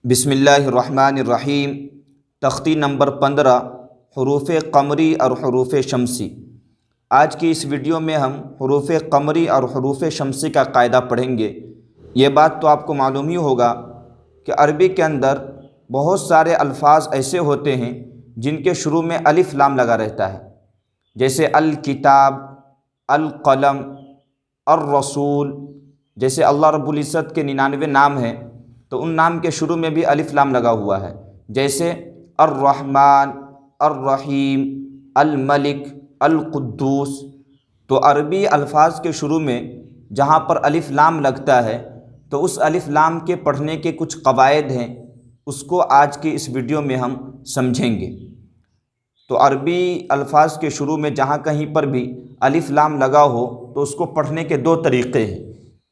بسم اللہ الرحمن الرحیم۔ تختی نمبر 15، حروف قمری اور حروف شمسی۔ آج کی اس ویڈیو میں ہم حروف قمری اور حروف شمسی کا قاعدہ پڑھیں گے۔ یہ بات تو آپ کو معلوم ہی ہوگا کہ عربی کے اندر بہت سارے الفاظ ایسے ہوتے ہیں جن کے شروع میں الف لام لگا رہتا ہے، جیسے الکتاب، القلم، الرسول۔ جیسے اللہ رب العزت کے 99 نام ہیں تو ان نام کے شروع میں بھی الف لام لگا ہوا ہے، جیسے الرحمن، الرحیم، الملک، القدوس۔ تو عربی الفاظ کے شروع میں جہاں پر الف لام لگتا ہے تو اس الف لام کے پڑھنے کے کچھ قواعد ہیں، اس کو آج کی اس ویڈیو میں ہم سمجھیں گے۔ تو عربی الفاظ کے شروع میں جہاں کہیں پر بھی الف لام لگا ہو تو اس کو پڑھنے کے دو طریقے ہیں،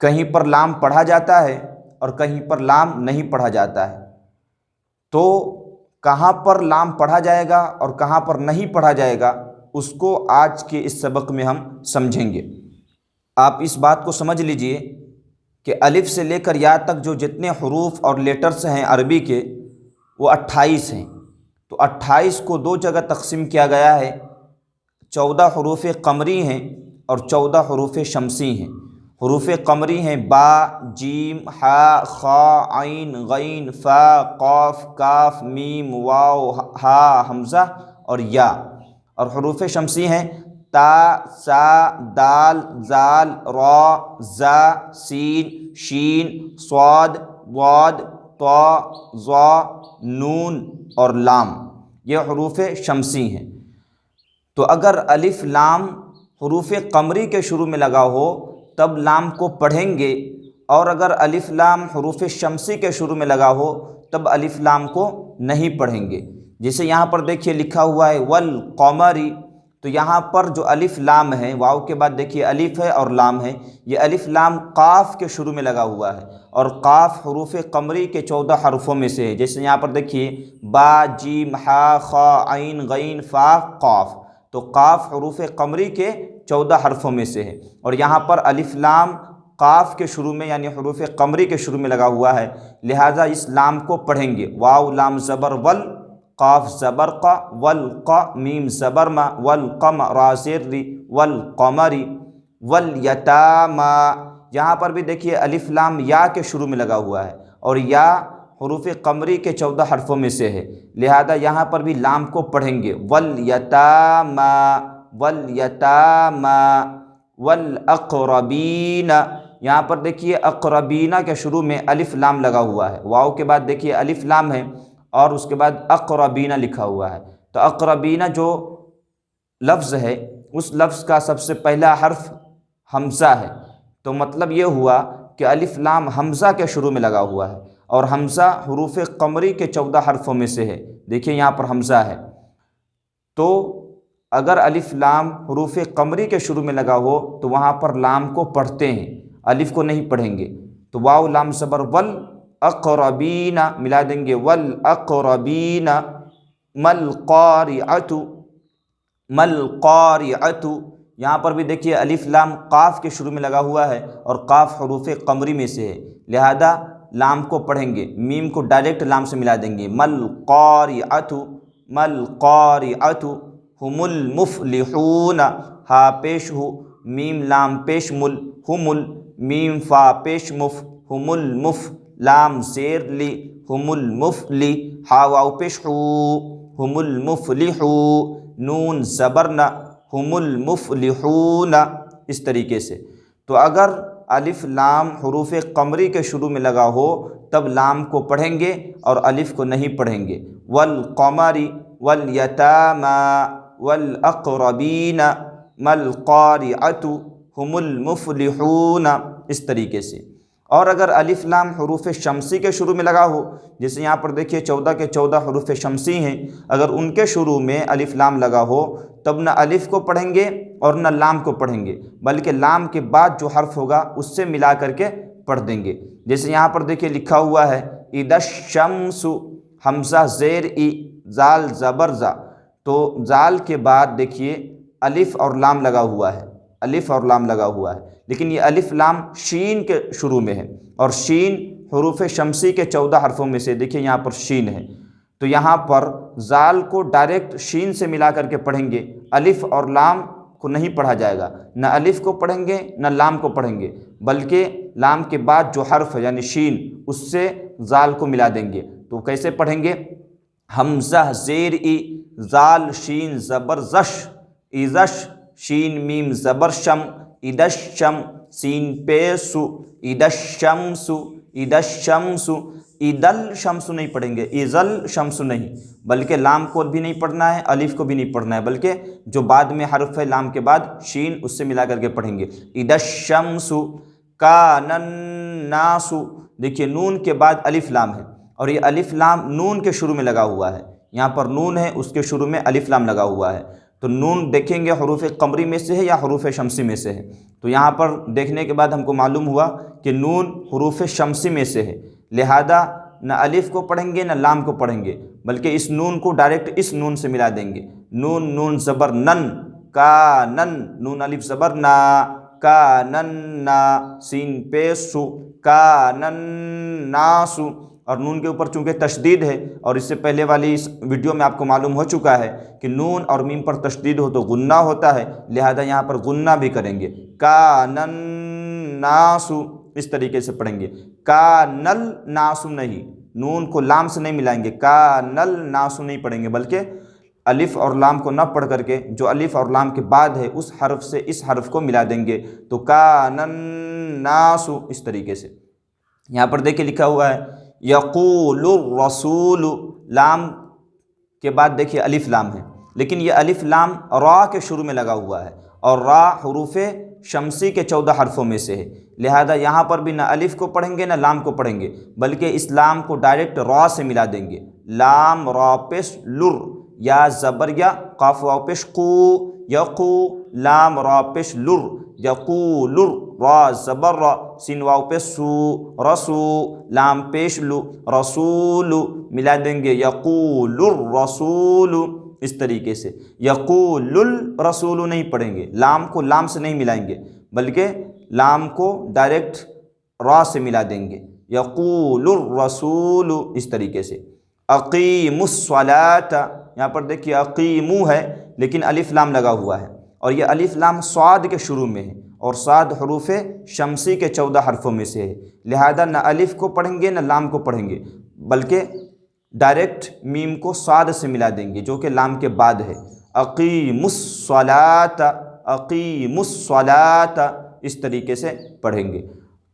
کہیں پر لام پڑھا جاتا ہے اور کہیں پر لام نہیں پڑھا جاتا ہے۔ تو کہاں پر لام پڑھا جائے گا اور کہاں پر نہیں پڑھا جائے گا اس کو آج کے اس سبق میں ہم سمجھیں گے۔ آپ اس بات کو سمجھ لیجئے کہ الف سے لے کر یا تک جو جتنے حروف اور لیٹرز ہیں عربی کے وہ 28 ہیں۔ تو 28 کو دو جگہ تقسیم کیا گیا ہے، 14 حروف قمری ہیں اور 14 حروف شمسی ہیں۔ حروف قمری ہیں با، جیم، حا، خا، عین، غین، فا، قاف، کاف، میم، واو، ہا، حمزہ اور یا۔ اور حروف شمسی ہیں تا، سا، دال، زال، را، زا، سین، شین، صاد، ضاد، طا، ظا، نون اور لام۔ یہ حروف شمسی ہیں۔ تو اگر الف لام حروف قمری کے شروع میں لگا ہو تب لام کو پڑھیں گے، اور اگر الف لام حروف شمسی کے شروع میں لگا ہو تب الف لام کو نہیں پڑھیں گے۔ جیسے یہاں پر دیکھیے لکھا ہوا ہے والقمری، تو یہاں پر جو الف لام ہے، واو کے بعد دیکھیے الف ہے اور لام ہے، یہ الف لام قاف کے شروع میں لگا ہوا ہے، اور قاف حروف قمری کے 14 حرفوں میں سے ہے۔ جیسے یہاں پر دیکھیے با، جیم، حا، خا، عین، غین، فا، قاف۔ تو قاف حروف قمری کے 14 حرفوں میں سے ہے، اور یہاں پر الف لام قاف کے شروع میں یعنی حروف قمری کے شروع میں لگا ہوا ہے، لہٰذا اس لام کو پڑھیں گے۔ واو لام زبر ول، قاف زبر قا، والقا، میم زبر ما، والقم را زیر ری، والقمری، والیتاما۔ یہاں پر بھی دیکھیے الف لام یا کے شروع میں لگا ہوا ہے، اور یا حروف قمری کے 14 حرفوں میں سے ہے، لہذا یہاں پر بھی لام کو پڑھیں گے۔ والیتاما، والیتاما، والاقربین۔ یہاں پر دیکھیے اقربین کے شروع میں الف لام لگا ہوا ہے، واو کے بعد دیکھیے الف لام ہے اور اس کے بعد اقربین لکھا ہوا ہے۔ تو اقربین جو لفظ ہے اس لفظ کا سب سے پہلا حرف حمزہ ہے، تو مطلب یہ ہوا کہ الف لام حمزہ کے شروع میں لگا ہوا ہے، اور حمزہ حروف قمری کے 14 حرفوں میں سے ہے۔ دیکھیے یہاں پر حمزہ ہے، تو اگر الف لام حروف قمری کے شروع میں لگا ہو تو وہاں پر لام کو پڑھتے ہیں، الف کو نہیں پڑھیں گے۔ تو واو لام زبر ول، اقربین ملا دیں گے، والاقربین، ملقارعۃ، ملقارعۃ۔ یہاں پر بھی دیکھیے الف لام قاف کے شروع میں لگا ہوا ہے، اور قاف حروف قمری میں سے ہے، لہذا لام کو پڑھیں گے، میم کو ڈائریکٹ لام سے ملا دیں گے، ملقارعۃ، ملقارعۃ۔ ہم المفلحون، ہا پیش ہو، میم لام پیش مل، ہم میم فا پیش مف، ہم المف، لام زیر لی، ہم المفلی، ہا واو پیش ہو، ہم المفلحو، نون زبرنا، ہم المفلحون۔ اس طریقے سے تو اگر الف لام حروف قمری کے شروع میں لگا ہو تب لام کو پڑھیں گے اور الف کو نہیں پڑھیں گے۔ والقمری، والیتاما، والاقربین، ملقارعۃ، ہم المفلحون۔ اس طریقے سے۔ اور اگر الف لام حروف شمسی کے شروع میں لگا ہو، جیسے یہاں پر دیکھیے 14 کے 14 حروف شمسی ہیں، اگر ان کے شروع میں الف لام لگا ہو تب نہ الف کو پڑھیں گے اور نہ لام کو پڑھیں گے، بلکہ لام کے بعد جو حرف ہوگا اس سے ملا کر کے پڑھ دیں گے۔ جیسے یہاں پر دیکھیے لکھا ہوا ہے اذا الشمس، حمزہ زیر ای، زال زبر زا، تو زال کے بعد دیکھیے الف اور لام لگا ہوا ہے، الف اور لام لگا ہوا ہے، لیکن یہ الف لام شین کے شروع میں ہے، اور شین حروف شمسی کے 14 حرفوں میں سے دیکھیے یہاں پر شین ہے، تو یہاں پر زال کو ڈائریکٹ شین سے ملا کر کے پڑھیں گے، الف اور لام کو نہیں پڑھا جائے گا، نہ الف کو پڑھیں گے نہ لام کو پڑھیں گے، بلکہ لام کے بعد جو حرف ہے یعنی شین اس سے زال کو ملا دیں گے۔ تو کیسے پڑھیں گے؟ حمزہ زیر ای، زال شین زبر زش، ایزش شین میم زبر شم، ادش شم سین پیسو، ادش شمسو، ادش شمسو، ایدل شمسو نہیں پڑھیں گے، ایزل شمسو نہیں، بلکہ لام کو بھی نہیں پڑھنا ہے، الف کو بھی نہیں پڑھنا ہے، بلکہ جو بعد میں حرف ہے لام کے بعد شین اس سے ملا کر کے پڑھیں گے۔ ادش شمسو کان الناس، دیکھیے نون کے بعد الف لام ہے، اور یہ الف لام نون کے شروع میں لگا ہوا ہے، یہاں پر نون ہے اس کے شروع میں الف لام لگا ہوا ہے، تو نون دیکھیں گے حروف قمری میں سے ہے یا حروف شمسی میں سے ہے، تو یہاں پر دیکھنے کے بعد ہم کو معلوم ہوا کہ نون حروف شمسی میں سے ہے، لہذا نہ الف کو پڑھیں گے نہ لام کو پڑھیں گے، بلکہ اس نون کو ڈائریکٹ اس نون سے ملا دیں گے۔ نون نون زبر نن، کا نن، نون الف زبر نا، کا نن نا، سین پیسو، کا نن ناسو، اور نون کے اوپر چونکہ تشدید ہے، اور اس سے پہلے والی اس ویڈیو میں آپ کو معلوم ہو چکا ہے کہ نون اور میم پر تشدید ہو تو غنہ ہوتا ہے، لہذا یہاں پر غنہ بھی کریں گے، کانن ناسو، اس طریقے سے پڑھیں گے، کانل ناسو نہیں، نون کو لام سے نہیں ملائیں گے، کانل ناسو نہیں پڑھیں گے، بلکہ الف اور لام کو نہ پڑھ کر کے جو الف اور لام کے بعد ہے اس حرف سے اس حرف کو ملا دیں گے، تو کانن ناسو، اس طریقے سے۔ یہاں پر دیکھیں لکھا ہوا ہے یقول الرسول، لام کے بعد دیکھیے الف لام ہے، لیکن یہ الف لام را کے شروع میں لگا ہوا ہے، اور را حروف شمسی کے 14 حرفوں میں سے ہے، لہذا یہاں پر بھی نہ الف کو پڑھیں گے نہ لام کو پڑھیں گے، بلکہ اس لام کو ڈائریکٹ را سے ملا دیں گے، لام را پیش لر، یا زبر یا، قاف واو پیش قو، یقو، لام را پیش لر، یقول، را زبر را، سین واو پیش سو، رسو، لام پیش لو، رسول، ملا دیں گے یقول الرسول، اس طریقے سے۔ یقول الرسول نہیں پڑھیں گے، لام کو لام سے نہیں ملائیں گے، بلکہ لام کو ڈائریکٹ را سے ملا دیں گے، یقول الرسول، اس طریقے سے۔ اقیموا الصلاۃ، یہاں پر دیکھیے اقیمو ہے لیکن الف لام لگا ہوا ہے، اور یہ الف لام صاد کے شروع میں ہے، اور صاد حروف شمسی کے 14 حرفوں میں سے ہے، لہذا نہ الف کو پڑھیں گے نہ لام کو پڑھیں گے، بلکہ ڈائریکٹ میم کو صاد سے ملا دیں گے جو کہ لام کے بعد ہے۔ اقیموا الصلاۃ، اقیموا الصلاۃ، اس طریقے سے پڑھیں گے۔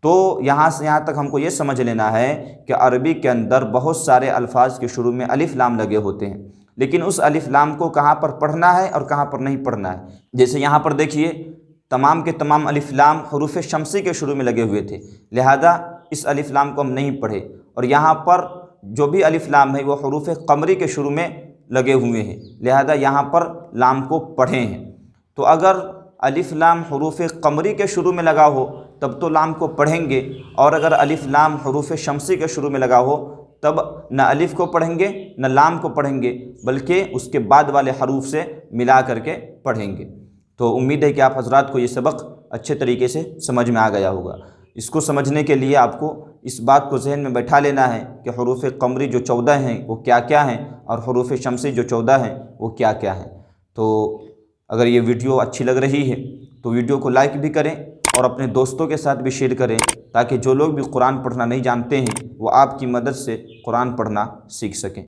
تو یہاں سے یہاں تک ہم کو یہ سمجھ لینا ہے کہ عربی کے اندر بہت سارے الفاظ کے شروع میں الف لام لگے ہوتے ہیں، لیکن اس الف لام کو کہاں پر پڑھنا ہے اور کہاں پر نہیں پڑھنا ہے۔ جیسے یہاں پر دیکھیے تمام کے تمام الف لام حروف شمسی کے شروع میں لگے ہوئے تھے، لہذا اس الف لام کو ہم نہیں پڑھے، اور یہاں پر جو بھی الف لام ہے وہ حروف قمری کے شروع میں لگے ہوئے ہیں، لہذا یہاں پر لام کو پڑھے ہیں۔ تو اگر الف لام حروف قمری کے شروع میں لگا ہو تب تو لام کو پڑھیں گے، اور اگر الف لام حروف شمسی کے شروع میں لگا ہو تب نہ الف کو پڑھیں گے نہ لام کو پڑھیں گے، بلکہ اس کے بعد والے حروف سے ملا کر کے پڑھیں گے۔ تو امید ہے کہ آپ حضرات کو یہ سبق اچھے طریقے سے سمجھ میں آ گیا ہوگا۔ اس کو سمجھنے کے لیے آپ کو اس بات کو ذہن میں بیٹھا لینا ہے کہ حروف قمری جو 14 ہیں وہ کیا کیا ہیں، اور حروف شمسی جو 14 ہیں وہ کیا کیا ہیں۔ تو اگر یہ ویڈیو اچھی لگ رہی ہے تو ویڈیو کو لائک بھی کریں اور اپنے دوستوں کے ساتھ بھی شیئر کریں، تاکہ جو لوگ بھی قرآن پڑھنا نہیں جانتے ہیں وہ آپ کی مدد سے قرآن پڑھنا سیکھ سکیں۔